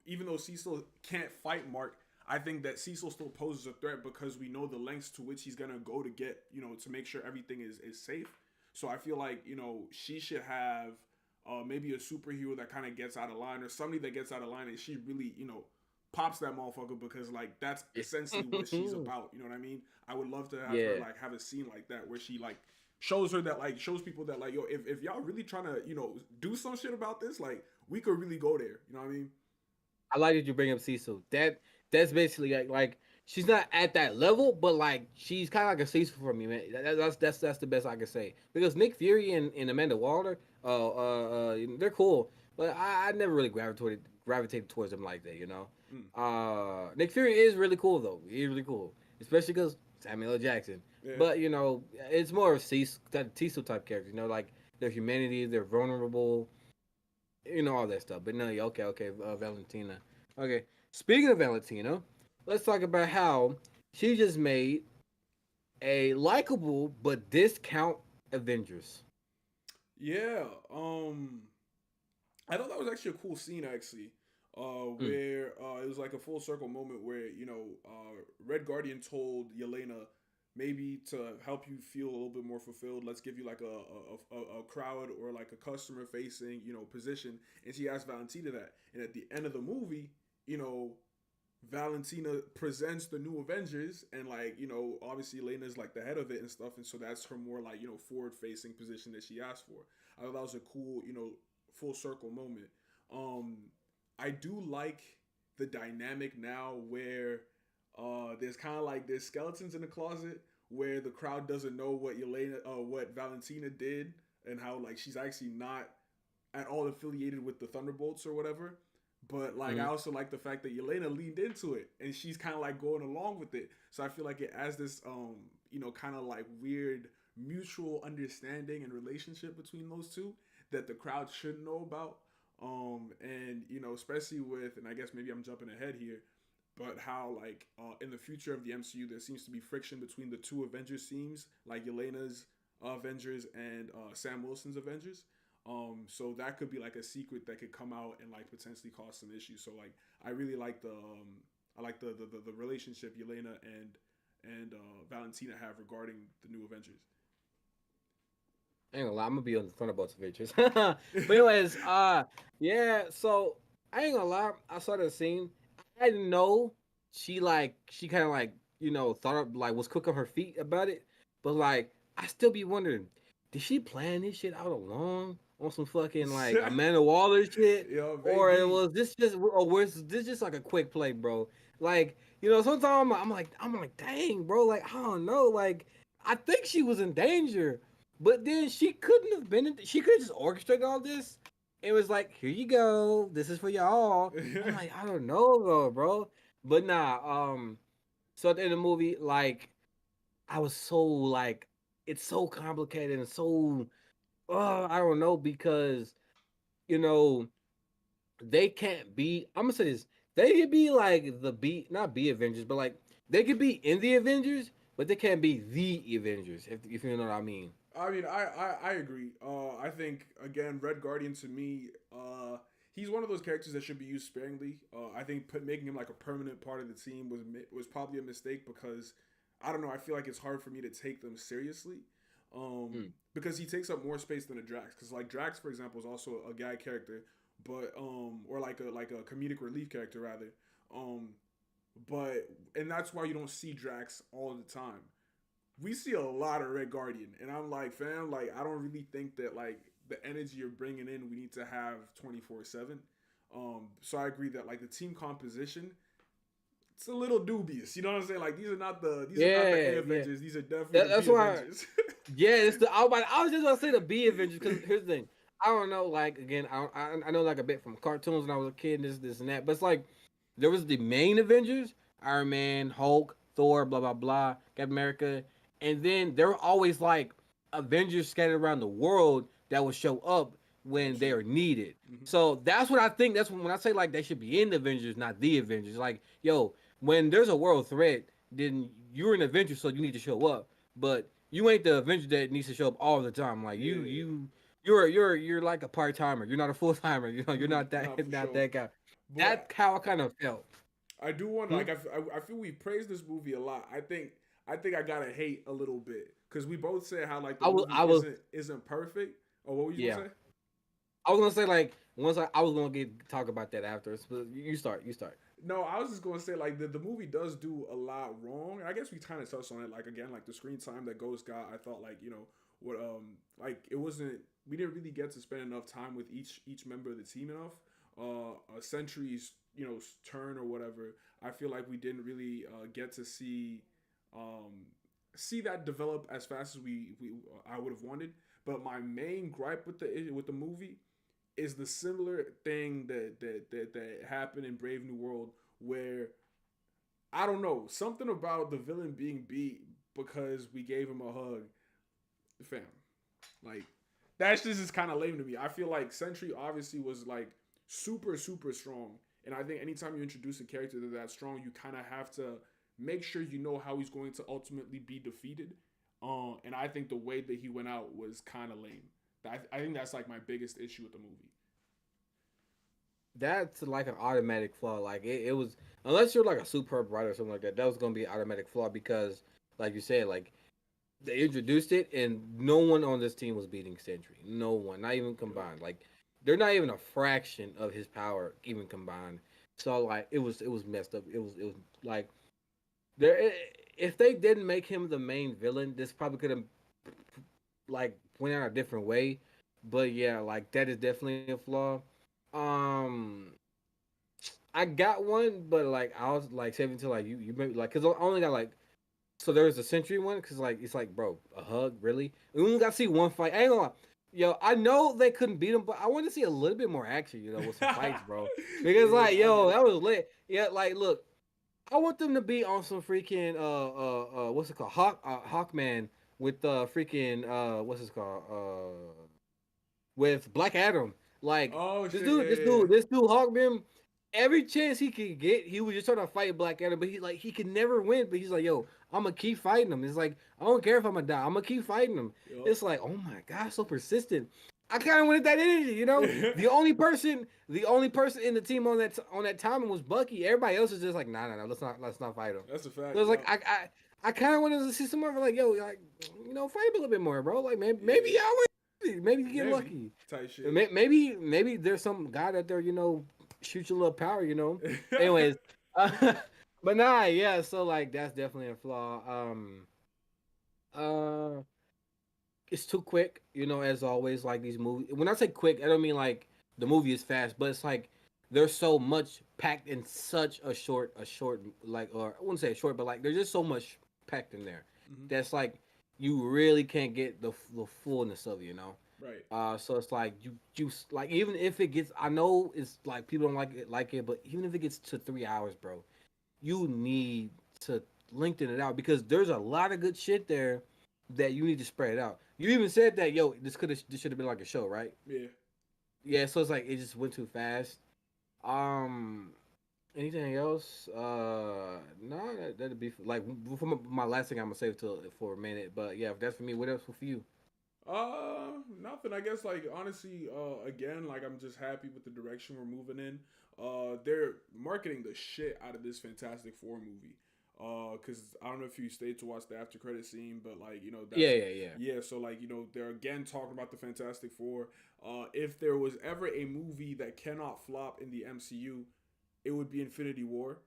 even though Cecil can't fight Mark, I think that Cecil still poses a threat because we know the lengths to which he's gonna go to get to make sure everything is safe. So I feel like she should have maybe a superhero that kind of gets out of line or somebody that gets out of line and she really pops that motherfucker because like that's essentially what she's about. You know what I mean? I would love to have her Yeah. like have a scene like that where she like shows her that like shows people that like yo if y'all really trying to do some shit about this like we could really go there. You know what I mean? I like that you bring up Cecil. That's basically like she's not at that level, but like she's kind of like a Cecil for me, man. That's the best I can say because Nick Fury and Amanda Waller, they're cool, but I never really gravitated towards them like that, you know. Mm, Nick Fury is really cool though. He's really cool, especially because Samuel L. Jackson. yeah. But it's more of Cecil type characters. Like their humanity, they're vulnerable, all that stuff. But no, yeah, okay, Valentina. Okay, speaking of Valentina, let's talk about how she just made a likable but discount Avengers. Yeah. I thought that was actually a cool scene actually. Mm. Where it was like a full circle moment where Red Guardian told Yelena maybe to help you feel a little bit more fulfilled. Let's give you like a crowd or like a customer facing position, and she asked Valentina that. And at the end of the movie, you know Valentina presents the new Avengers, and like obviously Elena's like the head of it and stuff, and so that's her more like forward facing position that she asked for. I thought that was a cool full circle moment. Um, I do like the dynamic now where there's kind of like there's skeletons in the closet where the crowd doesn't know what Valentina did, and how like she's actually not at all affiliated with the Thunderbolts or whatever. But like I Mm. also like the fact that Yelena leaned into it and she's kind of like going along with it. So I feel like it adds this kind of like weird mutual understanding and relationship between those two that the crowd should know about. And especially with, and I guess maybe I'm jumping ahead here, but how like in the future of the MCU there seems to be friction between the two Avengers teams, like Yelena's Avengers and Sam Wilson's Avengers. So that could be like a secret that could come out and like potentially cause some issues. So like I really like the relationship Yelena and Valentina have regarding the new Avengers. I ain't gonna lie, I'm gonna be on the Thunderbolts Avengers. But anyways, yeah. So I ain't gonna lie, I saw that scene. I didn't know she kind of like thought of, like was quick on her feet about it, but like I still be wondering, did she plan this shit out along on some fucking like Amanda Waller shit, Yo, or maybe. was this just or was this just like a quick play, bro? Like sometimes I'm like, dang, bro, like I don't know, like I think she was in danger. But then she couldn't have been. She could have just orchestrated all this. It was like, here you go. This is for y'all. I'm like, I don't know though, bro. But nah. So at the end of the movie, like, I was so like, it's so complicated and so, I don't know because you know they can't be. I'm gonna say this. They could be like the B, not B Avengers, but like they could be in the Avengers, but they can't be the Avengers. If you know what I mean. I mean, I agree. I think again, Red Guardian to me, he's one of those characters that should be used sparingly. I think making him like a permanent part of the team was probably a mistake because I don't know. I feel like it's hard for me to take them seriously, Mm. because he takes up more space than a Drax. Because like Drax, for example, is also a guy character, but or like a comedic relief character rather. Um, but and that's why you don't see Drax all the time. We see a lot of Red Guardian, and I'm like, fam, like I don't really think that like the energy you're bringing in we need to have 24/7. So I agree that like the team composition, it's a little dubious. You know what I'm saying? Like these are not the A Yeah, yeah. Avengers. These are definitely the That's B why. Avengers. Yeah, it's the. I was just gonna say the B Avengers because here's the thing. I don't know. Like again, I know like a bit from cartoons when I was a kid, this and that. But it's like there was the main Avengers: Iron Man, Hulk, Thor, blah blah blah, Captain America, and then there were always like Avengers scattered around the world that would show up when That's they true. are needed. Hmm. So that's what I think. That's when I say like they should be in the Avengers, not the Avengers. Like yo, when there's a world threat, then you're an Avenger, so you need to show up. But you ain't the Avenger that needs to show up all the time. Like Yeah. you're like a part timer. You're not a full timer. You know, you're Hmm. not that Not for not sure. that guy. That's But how I kind of felt. I do want Hmm? like I feel we praised this movie a lot. I think I gotta hate a little bit because we both said how like the movie I will, isn't perfect. Or what were you yeah. gonna say? I was gonna say like once I was gonna get talk about that after. But you start. You start. No, I was just gonna say like the movie does do a lot wrong. And I guess we kind of touched on it. Like again, like the screen time that Ghost got, I thought like what like it wasn't. We didn't really get to spend enough time with each member of the team enough. A Sentry's turn or whatever. I feel like we didn't really get to um see that develop as fast as we I would have wanted. But my main gripe with the movie is the similar thing that happened in Brave New World, where I don't know something about the villain being beat because we gave him a hug, fam. Like that's just is kind of lame to me. I feel like Sentry obviously was like super strong, and I think anytime you introduce a character that strong, you kind of have to make sure you know how he's going to ultimately be defeated. And I think the way that he went out was kind of lame. I think that's like my biggest issue with the movie. That's like an automatic flaw. Like it was unless you're like a superb writer or something like that. That was gonna be an automatic flaw because, like you said, like they introduced it and no one on this team was beating Sentry. No one, not even Yep. combined. Like they're not even a fraction of his power, even combined. So like it was messed up. It was like there. If they didn't make him the main villain, this probably could have like went out a different way. But yeah, like that is definitely a flaw. Um, I got one, but like I was like saving to like you maybe like because I only got like so there's a Century one because like it's like bro a hug really we only got to see one fight. I ain't gonna lie. Yo, I know they couldn't beat him, but I want to see a little bit more action, with some fights, bro. Because Yeah, like I get yo, it. that was lit. Yeah, like look, I want them to be on some freaking what's it called Hawkman with freaking what's it called with Black Adam. Like Oh this shit! dude, Yeah, this yeah, dude, this dude Hawkman. Every chance he could get, he was just trying to fight Black Adam, but he could never win. But he's like, yo, I'm gonna keep fighting him. It's like I don't care if I'm gonna die. I'm gonna keep fighting him. yeah. It's like, oh my god, so persistent. I kind of wanted that energy. Yup. The only person in the team on that timing was Bucky. Everybody else is just like, nah, nah, nah. Let's not fight him. That's a So fact. it's like Yup. I kind of wanted to see some more like, yo, like fight a little bit more, bro. Like maybe Yeah. y'all maybe you get Maybe lucky. type shit. Maybe there's some guy out there, shoot your little power. Anyways, uh, but nah, yeah. So like that's definitely a flaw. Uh, it's too quick, as always. Like these movies. When I say quick, I don't mean like the movie is fast, but it's like there's so much packed in such a short like, or I wouldn't say short, but like there's just so much packed in there Hmm. that's like you really can't get the fullness of Right. so it's like you like even if it gets, I know it's like people don't like it, but even if it gets to 3 hours, bro, you need to lengthen it out because there's a lot of good shit there that you need to spread it out. You even said that, yo, this should have been like a show, right? Yeah. Yeah, so it's like it just went too fast. Um, anything else? No, that'd be like for my last thing. I'm gonna save till for a minute, but yeah, if that's for me, what else for you? Nothing. I guess like honestly, again, like I'm just happy with the direction we're moving in. They're marketing the shit out of this Fantastic Four movie. Cause I don't know if you stayed to watch the after credit scene, but like Yeah, that's yeah, yeah. yeah. So like they're again talking about the Fantastic Four. If there was ever a movie that cannot flop in the MCU, it would be Infinity War,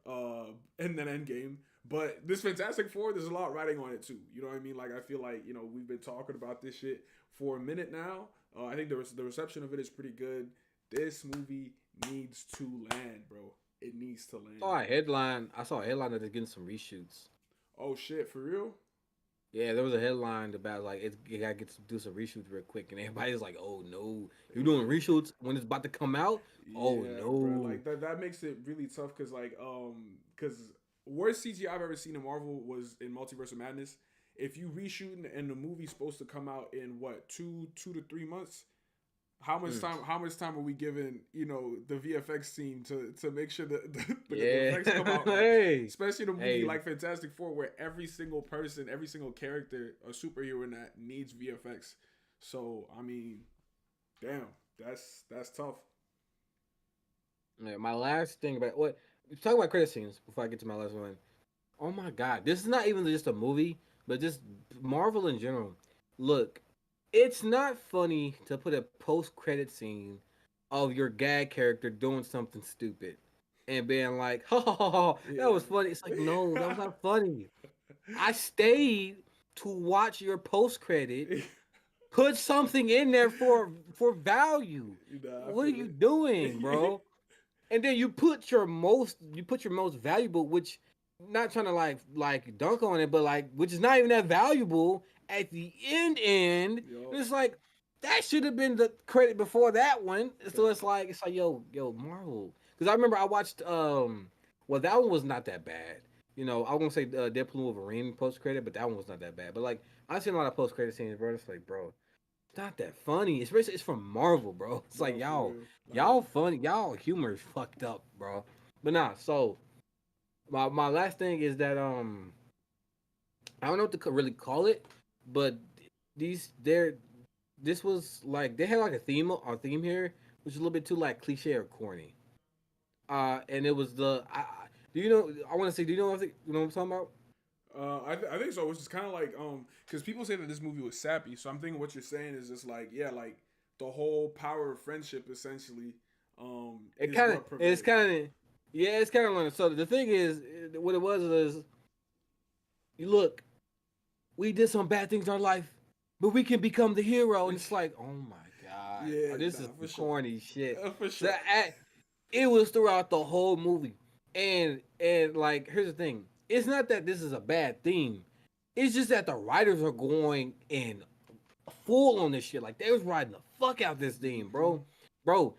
and then Endgame. But this Fantastic Four, there's a lot riding on it too. You know what I mean? Like I feel like we've been talking about this shit for a minute now. I think the reception of it is pretty good. This movie needs to land, bro. It needs to land. Saw a headline. I saw a headline that they're getting some reshoots. Oh shit, for real? Yeah, there was a headline about like it gotta get to do some reshoots real quick, and everybody's like, "Oh no, you doing reshoots when it's about to come out? Oh Yeah, bro. no." Like that makes it really tough because because worst CGI I've ever seen in Marvel was in Multiverse of Madness. If you reshoot and the movie's supposed to come out in what two to 3 months, Mm. how much time are we giving the VFX team to make sure that the Yeah. effects come out right, Hey, especially in a movie hey, like Fantastic Four where every single person, every single character, a superhero in that needs VFX. So I mean, damn, that's tough. yeah, my last thing about what talk about credit scenes before I get to my last one. Oh my god, this is not even just a movie, but just Marvel in general. Look, it's not funny to put a post-credit scene of your gag character doing something stupid and being like, "Ha ha ha, ha, that was funny." It's like, no, that was Yeah. not funny. I stayed to watch your post-credit. Put something in there for value. Nah, I What are feel you doing, it. bro? And then you put your most valuable, which not trying to like dunk on it, but like which is not even that valuable at the end. Yo, It's like that should have been the credit before that one. So facts. it's like yo Marvel, because I remember I watched well that one was not that bad. You know, I won't say Deadpool Wolverine post credit, but that one was not that bad. But like I've seen a lot of post credit scenes, bro. It's like, bro, it's not that funny. Especially it's from Marvel, bro. It's like No, for y'all, real. Like, y'all funny, y'all humor is fucked up, bro. But nah, so my last thing is that I don't know what to really call it, but these they're this was like they had like a theme here, which is a little bit too like cliche or corny. And it was do you know? I want to say, do you know what you know what I'm talking about? I think so. Which is kind of like because people say that this movie was sappy. So I'm thinking what you're saying is just like yeah, like the whole power of friendship essentially It is kind of what it's prevailed. kind of yeah, it's kind of like so. The thing is, what it was you look, we did some bad things in our life, but we can become the hero. And it's like, oh my god, Yeah, this is nah, for some sure, corny shit. for So sure. it was throughout the whole movie, and like here's the thing: it's not that this is a bad theme. It's just that the writers are going in full on this shit. Like they was riding the fuck out this theme, Hmm. bro.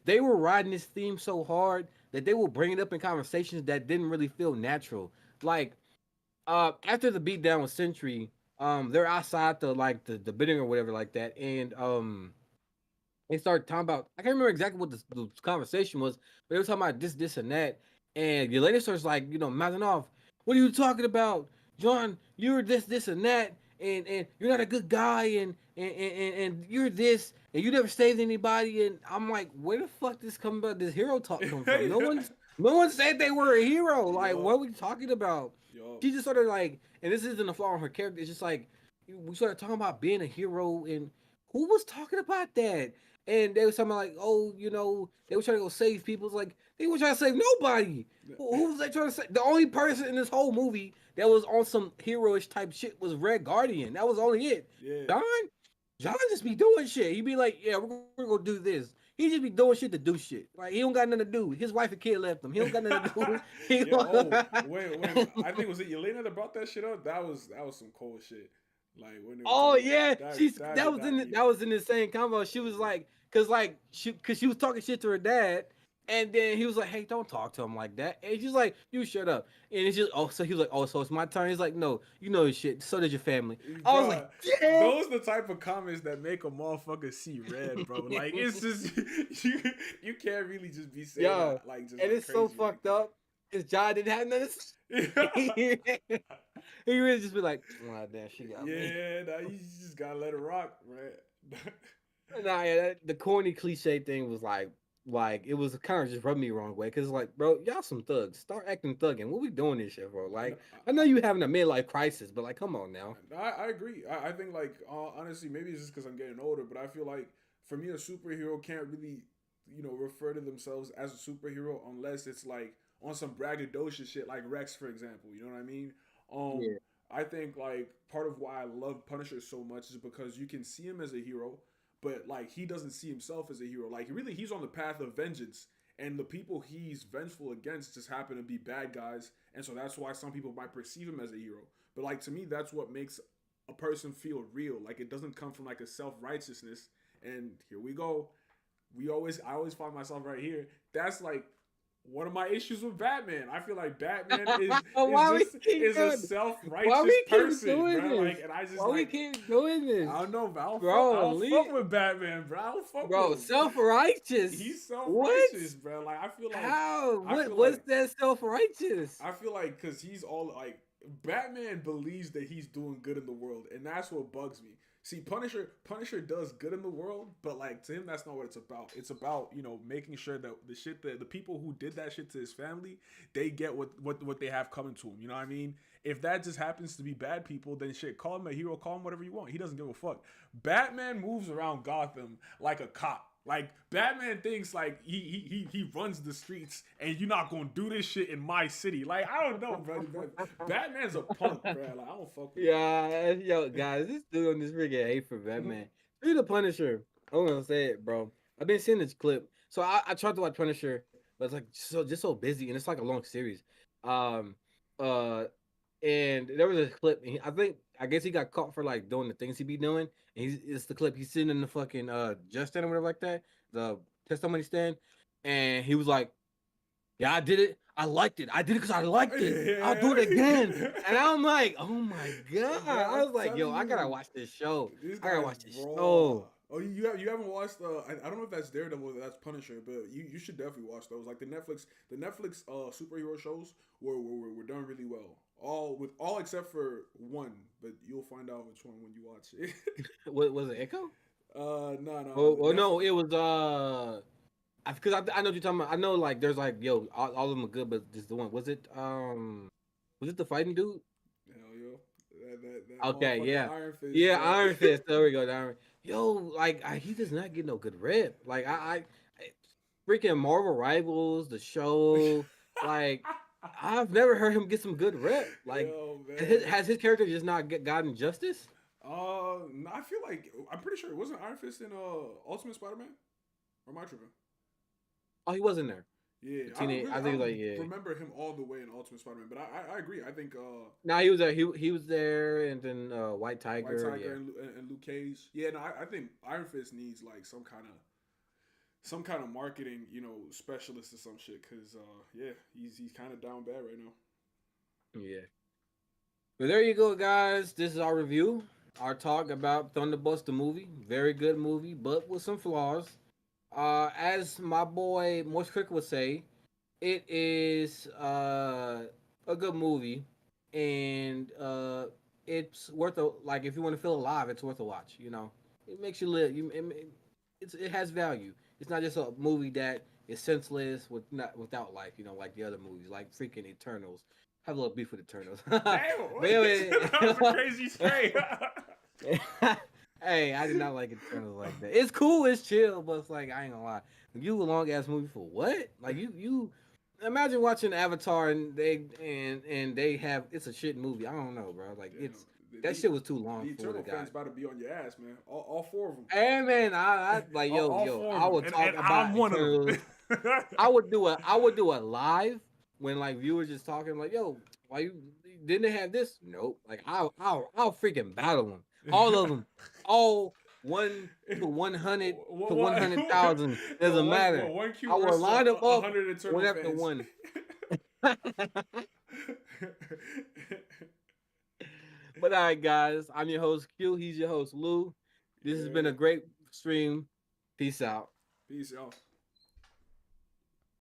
They were riding this theme so hard that they will bring it up in conversations that didn't really feel natural. Like after the beatdown with Sentry, they're outside the bidding or whatever like that, and they started talking about I can't remember exactly what the conversation was, but they were talking about this and that, and Yelena starts like mouthing off, "What are you talking about, John? You're this and that, and you're not a good guy, and you're this, and you never saved anybody." And I'm like, where the fuck this come about? This hero talk come from? No one said they were a hero. Like, what Yo, are we talking about? yo, She just sort of like, and this isn't a flaw in her character. It's just like we started talking about being a hero, and who was talking about that? And they was talking like, oh, they were trying to go save people. It's like they were trying to save nobody. Who was they trying to save? The only person in this whole movie that was on some heroish type shit was Red Guardian. That was only it. yeah, John, John just be doing shit. He'd be like, yeah, we're gonna do this. He just be doing shit to do shit. Like he don't got nothing to do. His wife and kid left him. He don't got nothing to do. He yeah. Oh, when I think was it Yelena that brought that shit up? That was some cold shit. Like when they were Oh talking about yeah, that did not need that it. was in the same convo. She was like, cause she was talking shit to her dad, and then he was like, hey, don't talk to him like that. And she's like, you shut up. And it's just so he was like, oh, so it's my turn. He's like, no, you know his shit. So did your family. I was like, Bruh, damn. those the type of comments that make a motherfucker see red, bro. Like it's just you you can't really just be saying Yo, that like just and like it's so crazy like fucked up. His John didn't have nothing. that. He really just be like, oh, damn, she got me. Yeah, nah, you just gotta let it rock, man. Nah, yeah, the corny cliche thing was like it was kind of just rubbed me the wrong way because like, bro, y'all some thugs. Start acting thugging. What we doing this shit, bro? No, Like, I know you having a midlife crisis, but like, come on now. I agree. I think like honestly, maybe it's just because I'm getting older, but I feel like for me, a superhero can't really refer to themselves as a superhero unless it's like on some braggadocious shit, like Rex, for example. You know what I mean? Um, Yeah, I think like part of why I love Punisher so much is because you can see him as a hero, but like he doesn't see himself as a hero. Like really, he's on the path of vengeance, and the people he's vengeful against just happen to be bad guys, and so that's why some people might perceive him as a hero. But like to me, that's what makes a person feel real. Like it doesn't come from like a self righteousness. And here we go. I always find myself right here. That's like one of my issues with Batman. I feel like Batman is a self Why righteous we keep person, doing bro. this? Like, and I just Why we like keep doing this? I don't know, but I Bro, don't fuck with Batman, bro. I don't fuck bro, with him. self-righteous. He's self What? righteous, bro. Like I feel like How? I feel What's like that self-righteous? I feel like because he's all like Batman believes that he's doing good in the world, and that's what bugs me. See, Punisher does good in the world, but like to him, that's not what it's about. It's about making sure that the shit that the people who did that shit to his family, they get what they have coming to him. You know what I mean? If that just happens to be bad people, then shit, call him a hero, call him whatever you want. He doesn't give a fuck. Batman moves around Gotham like a cop. Like Batman thinks like he runs the streets and you're not gonna do this shit in my city. Like I don't know, bro. Batman's a punk, bro. Like I don't fuck with him. Yeah, yo, guys, this dude on this freaking hate for Batman. Speaking of Punisher, I'm gonna say it, bro. I've been seeing this clip, so I tried to watch Punisher, but it's like just so busy, and it's like a long series. Um, uh, and there was a clip. And I guess he got caught for like doing the things he be doing. And it's the clip. He's sitting in the fucking just stand or whatever like that, the testimony stand, and he was like, "Yeah, I did it. I liked it. I did it because I liked it. I'll do it again." And I'm like, "Oh my god!" I was like, "Yo, I gotta watch this show. I gotta watch this show." Oh, you haven't watched? I don't know if that's Daredevil or that's Punisher, but you should definitely watch those. Like the Netflix superhero shows were done really well. All except for one, but you'll find out which one when you watch it. What was it? Echo? No. Oh no, it was because I know what you're talking about. I know like there's like all of them are good, but this the one was it the fighting dude? Hell yo, that Okay, yeah, Iron Fist. yeah, Bro. Iron Fist. There we go, Iron. Yo, like he does not get no good rep. Like I freaking Marvel Rivals, the show. Like I've never heard him get some good rep. Like Yo, man. has his character just not gotten justice? No, I feel like I'm pretty sure it wasn't Iron Fist in Ultimate Spider-Man. Or am I tripping? Oh, he wasn't there. Yeah, I think like remember him all the way in Ultimate Spider-Man, but I agree. I think no, he was there. He was there, and then White Tiger, and Luke Cage. Yeah, no, I think Iron Fist needs like some kind of marketing, specialist or some shit. Cause yeah, he's kind of down bad right now. Yeah. But there you go, guys. This is our review, our talk about Thunderbolts, the movie. Very good movie, but with some flaws. As my boy Morse Crick would say, it is a good movie, and it's worth like if you want to feel alive, it's worth a watch. It makes you live. It has value. It's not just a movie that is senseless without life. Like the other movies, like freaking Eternals. Have a little beef with Eternals. Damn, that was a crazy straight. Hey, I did not like Eternals like that. It's cool, it's chill, but it's like I ain't gonna lie. You a long ass movie for what? Like you imagine watching Avatar and they have it's a shit movie. I don't know, bro. Like that shit was too long. The Eternal fans about to be on your ass, man. All four of them. Hey man, I like I would talk about I'm one of them. I would do a live when like viewers just talking like, yo, why you didn't they have this? Nope. Like I'll freaking battle them. All of them. All 1 to 100 to 100,000 doesn't matter. I will line them up one after one. But all right, guys, I'm your host Q. He's your host Lou. This has been a great stream. Peace out. Peace out.